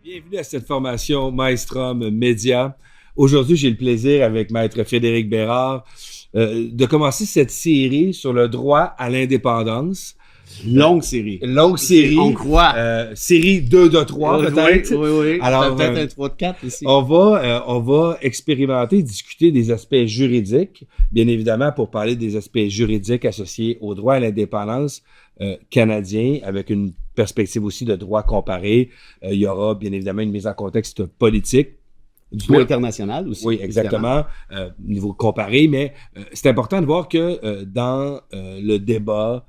Bienvenue à cette formation Maelstrom Média. Aujourd'hui, j'ai le plaisir avec Maître Frédéric Bérard de commencer cette série sur le droit à l'indépendance. Longue série. Longue série. On croit. Série 2 de 3 peut-être. Oui. Alors, peut-être un 3 de 4 ici. On va expérimenter, discuter des aspects juridiques, bien évidemment pour parler des aspects juridiques associés au droit à l'indépendance canadien, avec une perspective aussi de droit comparé. Il y aura bien évidemment une mise en contexte politique. Ou international aussi. Oui, exactement, niveau comparé, mais c'est important de voir que dans le débat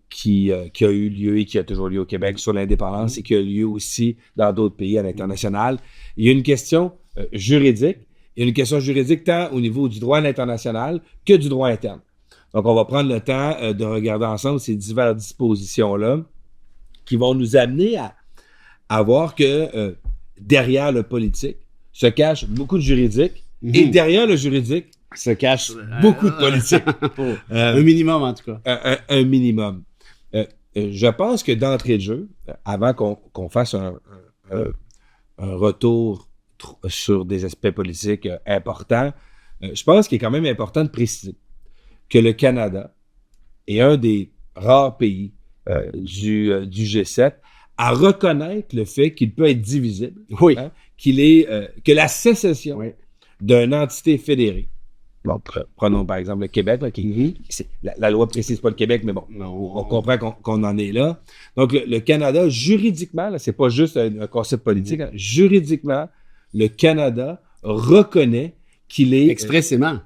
qui a eu lieu et qui a toujours lieu au Québec sur l'indépendance et qui a lieu aussi dans d'autres pays à l'international, il y a une question juridique. Il y a une question juridique tant au niveau du droit à l'international que du droit interne. Donc, on va prendre le temps de regarder ensemble ces diverses dispositions-là qui vont nous amener à voir que derrière le politique se cache beaucoup de juridique et derrière le juridique se cache beaucoup de politique. Un minimum, en tout cas. Un minimum. Je pense que d'entrée de jeu, avant qu'on fasse un retour sur des aspects politiques importants, je pense qu'il est quand même important de préciser que le Canada est un des rares pays du G7 à reconnaître le fait qu'il peut être divisible, hein, que la sécession d'une entité fédérée. Bon, prenons par exemple le Québec, là, la loi ne précise pas le Québec, mais bon, on comprend qu'on en est là. Donc, le Canada, juridiquement, là, c'est pas juste un concept politique, hein, juridiquement, le Canada reconnaît qu'il est... Expressément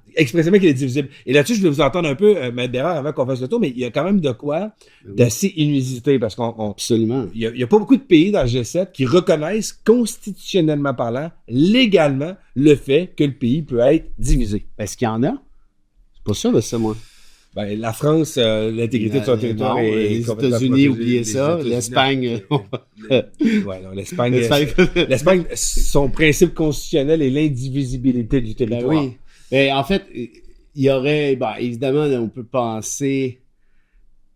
qu'il est divisible. Et là-dessus, je vais vous entendre un peu, Maître Bérard, avant qu'on fasse le tour, mais il y a quand même de quoi d'assez inusité, parce absolument. Il y a pas beaucoup de pays dans le G7 qui reconnaissent constitutionnellement parlant, légalement, le fait que le pays peut être divisé. Est-ce qu'il y en a? C'est pas sûr de ça, moi. Ben, la France, l'intégrité de son territoire est les États-Unis, oubliez ça. L'Espagne. L'Espagne, son principe constitutionnel est l'indivisibilité du territoire. Ben oui. Mais en fait, il y aurait, évidemment, on peut penser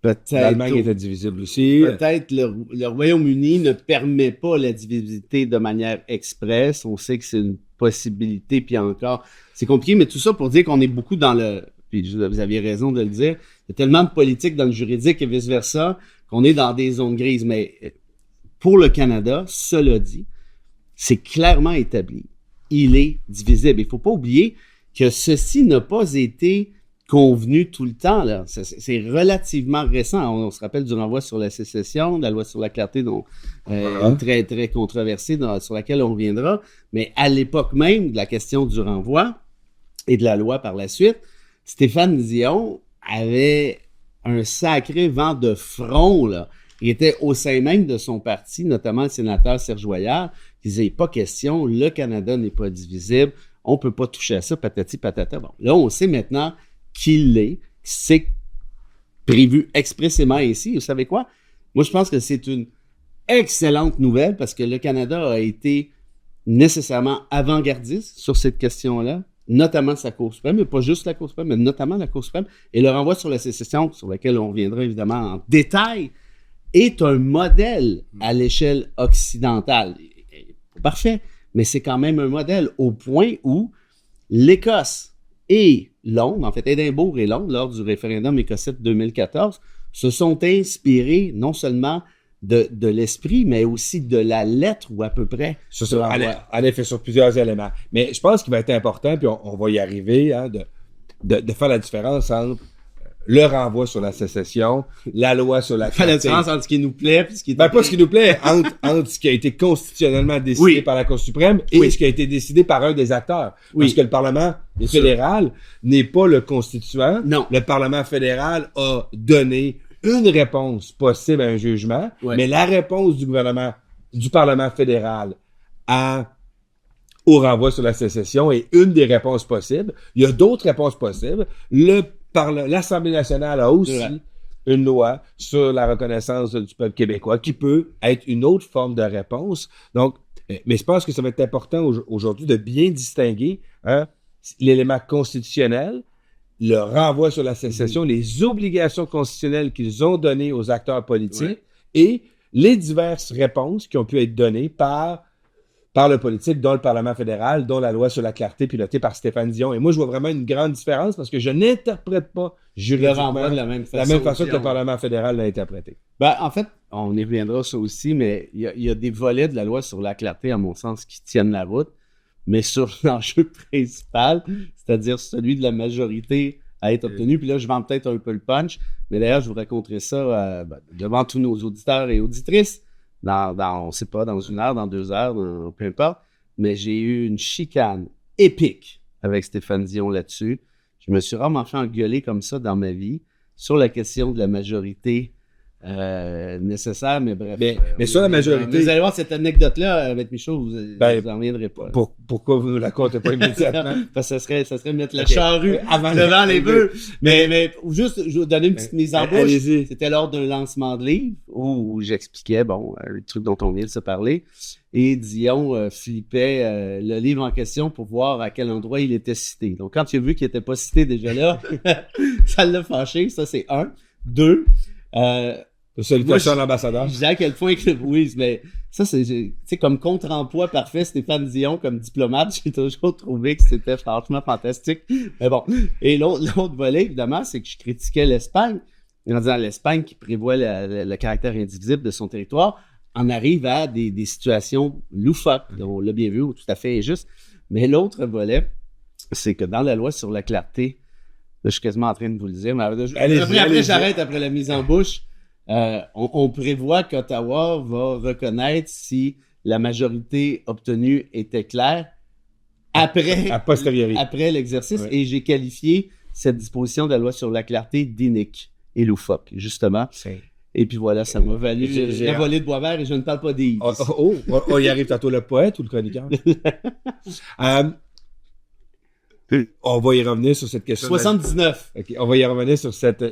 peut-être... L'Allemagne était divisible aussi. Peut-être le Royaume-Uni ne permet pas la divisibilité de manière expresse. On sait que c'est une possibilité, puis encore, c'est compliqué, mais tout ça pour dire qu'on est beaucoup dans le... Puis vous aviez raison de le dire, il y a tellement de politique dans le juridique et vice-versa qu'on est dans des zones grises. Mais pour le Canada, cela dit, c'est clairement établi. Il est divisible. Il ne faut pas oublier que ceci n'a pas été convenu tout le temps, là. C'est relativement récent. On se rappelle du renvoi sur la sécession, de la loi sur la clarté, très, très controversée, sur laquelle on reviendra. Mais à l'époque même de la question du renvoi et de la loi par la suite, Stéphane Dion avait un sacré vent de front, là. Il était au sein même de son parti, notamment le sénateur Serge Voillard, qui disait, pas question, le Canada n'est pas divisible, on peut pas toucher à ça, patati patata. Bon, là, on sait maintenant qu'il l'est, c'est prévu expressément ici. Vous savez quoi? Moi, je pense que c'est une excellente nouvelle parce que le Canada a été nécessairement avant-gardiste sur cette question-là, notamment sa Cour suprême, mais pas juste la Cour suprême, mais notamment la Cour suprême. Et le renvoi sur la sécession, sur lequel on reviendra évidemment en détail, est un modèle à l'échelle occidentale. Parfait, mais c'est quand même un modèle au point où l'Écosse et Londres, en fait Édimbourg et Londres, lors du référendum écossais de 2014, se sont inspirés non seulement de l'esprit, mais aussi de la lettre ou à peu près. En effet, sur plusieurs éléments. Mais je pense qu'il va être important, puis on va y arriver, hein, de faire la différence entre le renvoi sur la sécession, la loi sur la clarté. La différence entre ce qui nous plaît et ce qui est... pas ce qui nous plaît, entre ce qui a été constitutionnellement décidé par la Cour suprême et ce qui a été décidé par un des acteurs. Parce que le Parlement fédéral n'est pas le constituant. Non. Le Parlement fédéral a donné une réponse possible à un jugement, mais la réponse du gouvernement, du Parlement fédéral au renvoi sur la sécession est une des réponses possibles. Il y a d'autres réponses possibles. L'Assemblée nationale a aussi une loi sur la reconnaissance du peuple québécois qui peut être une autre forme de réponse. Donc, mais je pense que ça va être important aujourd'hui de bien distinguer l'élément constitutionnel, le renvoi sur la sécession, les obligations constitutionnelles qu'ils ont données aux acteurs politiques et les diverses réponses qui ont pu être données par le politique, dont le Parlement fédéral, dont la loi sur la clarté pilotée par Stéphane Dion. Et moi, je vois vraiment une grande différence parce que je n'interprète pas juridiquement de la même façon que le Parlement fédéral l'a interprété. Ben, en fait, on y reviendra ça aussi, mais il y a des volets de la loi sur la clarté, à mon sens, qui tiennent la route. Mais sur l'enjeu principal, c'est-à-dire celui de la majorité à être obtenue, puis là, je vends peut-être un peu le punch, mais d'ailleurs, je vous raconterai ça devant tous nos auditeurs et auditrices. On sait pas, dans 1 heure, dans 2 heures, peu importe. Mais j'ai eu une chicane épique avec Stéphane Dion là-dessus. Je me suis rarement fait engueuler comme ça dans ma vie sur la question de la majorité nécessaire, mais bref. Mais sur la majorité... Vous allez voir cette anecdote-là avec Michaud, vous n'en reviendrez pas. Pourquoi vous ne la comptez pas immédiatement? Parce que ça serait mettre la charrue devant les bœufs. Mais juste, je vais donner une petite mise en bouche. Allez-y. C'était lors d'un lancement de livre où j'expliquais, le truc dont on vient de se parler. Et Dion flippait le livre en question pour voir à quel endroit il était cité. Donc, quand il a vu qu'il n'était pas cité déjà là, ça l'a fâché. Ça, c'est 1. 2. Salutations à l'ambassadeur. Je disais à quel point oui, mais ça, c'est comme contre-emploi parfait, Stéphane Dion, comme diplomate. J'ai toujours trouvé que c'était franchement fantastique. Mais bon. Et l'autre volet, évidemment, c'est que je critiquais l'Espagne. En disant l'Espagne qui prévoit le caractère indivisible de son territoire en arrive à des situations loufoques. On l'a bien vu, tout à fait injuste. Mais l'autre volet, c'est que dans la loi sur la clarté, là, je suis quasiment en train de vous le dire, mais après j'arrête après la mise en bouche. On prévoit qu'Ottawa va reconnaître si la majorité obtenue était claire a posteriori. Après l'exercice. Ouais. Et j'ai qualifié cette disposition de la loi sur la clarté d'inique et loufoque, justement. Et puis voilà, ça m'a valu la volée de Boisvert et je ne parle pas des... On y arrive tantôt, le poète ou le chroniqueur? On va y revenir sur cette question. 79. Okay, on va y revenir sur cette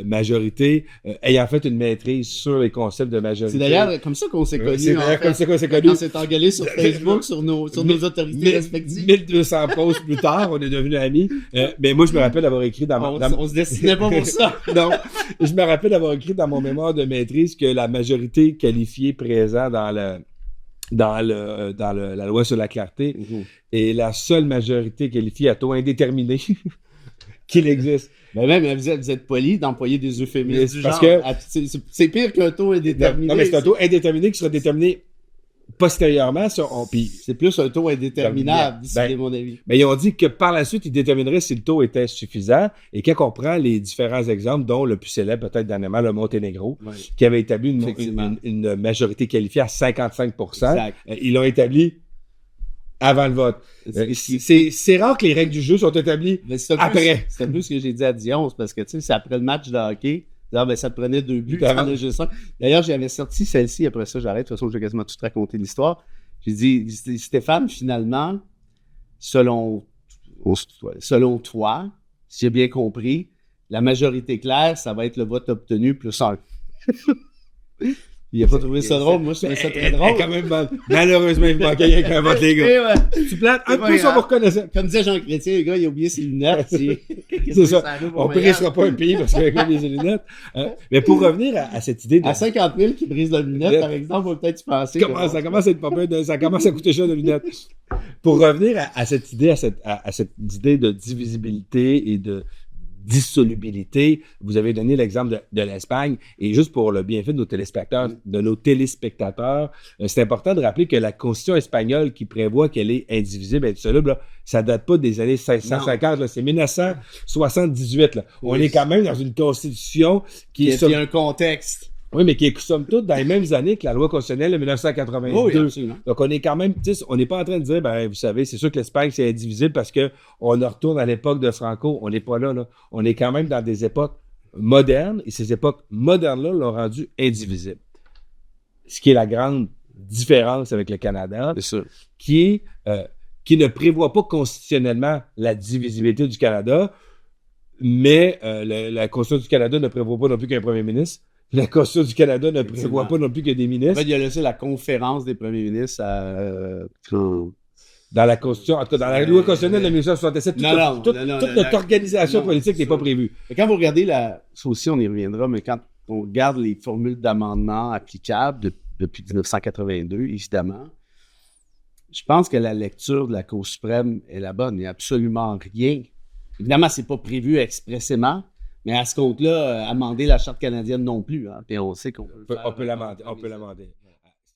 majorité ayant fait une maîtrise sur les concepts de majorité. C'est d'ailleurs comme ça qu'on s'est connus. C'est d'ailleurs comme ça qu'on s'est connus. On s'est engueulé sur Facebook, sur nos autorités respectives. 1200 posts plus tard, on est devenus amis. Mais moi, je me rappelle d'avoir écrit on se destinait pas pour ça. Non, je me rappelle d'avoir écrit dans mon mémoire de maîtrise que la majorité qualifiée présente dans la loi sur la clarté est la seule majorité qualifiée à taux indéterminé qu'il existe. Mais même, vous êtes poli d'employer des euphémismes du parce genre. Que c'est pire qu'un taux indéterminé. Non, mais c'est un taux indéterminé qui sera déterminé postérieurement. C'est plus un taux indéterminable, c'est mon avis. Mais ils ont dit que par la suite, ils détermineraient si le taux était suffisant. Et quand on prend les différents exemples, dont le plus célèbre, peut-être dernièrement, le Monténégro, qui avait établi une majorité qualifiée à 55%, ils l'ont établi avant le vote. C'est rare que les règles du jeu sont établies après. C'est un peu ce que j'ai dit à Dion, parce que tu sais, c'est après le match de hockey. Ça te prenait 2 buts. D'ailleurs, j'avais sorti celle-ci, après ça, j'arrête. De toute façon, j'ai quasiment tout raconté l'histoire. J'ai dit, Stéphane, finalement, selon toi, si j'ai bien compris, la majorité claire, ça va être le vote obtenu plus 1. Il n'a pas trouvé ça drôle. Moi, je trouvais ça très drôle. Quand même, malheureusement, il manquait rien qu'un vote, les gars. Tu plates un peu ça pour reconnaître. Comme disait Jean Chrétien, le gars, il a oublié ses lunettes. C'est ça. On ne brisera pas un pays parce qu'il a oublié ses lunettes. Mais pour revenir à cette idée de... À 50 000 qui brisent leurs lunettes, par exemple, on peut peut-être y penser. Ça commence à être pas peu, ça commence à coûter cher de lunettes. Pour revenir à cette idée, à cette idée de divisibilité et de dissolubilité. Vous avez donné l'exemple de l'Espagne. Et juste pour le bienfait de nos téléspectateurs, c'est important de rappeler que la Constitution espagnole qui prévoit qu'elle est indivisible et indissoluble, là, ça date pas des années 550, là, c'est 1978. Là. On est quand même dans une Constitution qui est... Il y a un contexte. Oui, mais qui est somme toute dans les mêmes années que la loi constitutionnelle de 1982. Oui, absolument. Donc, on est quand même, on n'est pas en train de dire, vous savez, c'est sûr que l'Espagne, c'est indivisible parce qu'on retourne à l'époque de Franco. On n'est pas là. On est quand même dans des époques modernes et ces époques modernes-là l'ont rendu indivisible. Ce qui est la grande différence avec le Canada, c'est sûr. qui ne prévoit pas constitutionnellement la divisibilité du Canada, mais la Constitution du Canada ne prévoit pas non plus qu'un premier ministre. La Constitution du Canada ne prévoit pas non plus que des ministres. En fait, il y a laissé la conférence des premiers ministres dans la Constitution, en tout cas dans la loi constitutionnelle de 1967, toute notre organisation politique n'est pas prévue. Quand vous regardez ça aussi, on y reviendra, mais quand on regarde les formules d'amendement applicables depuis 1982, évidemment, je pense que la lecture de la Cour suprême est la bonne. Il n'y a absolument rien. Évidemment, ce n'est pas prévu expressément, mais à ce compte-là, amender la Charte canadienne non plus. Hein, puis on sait qu'on peut le faire. On peut l'amender.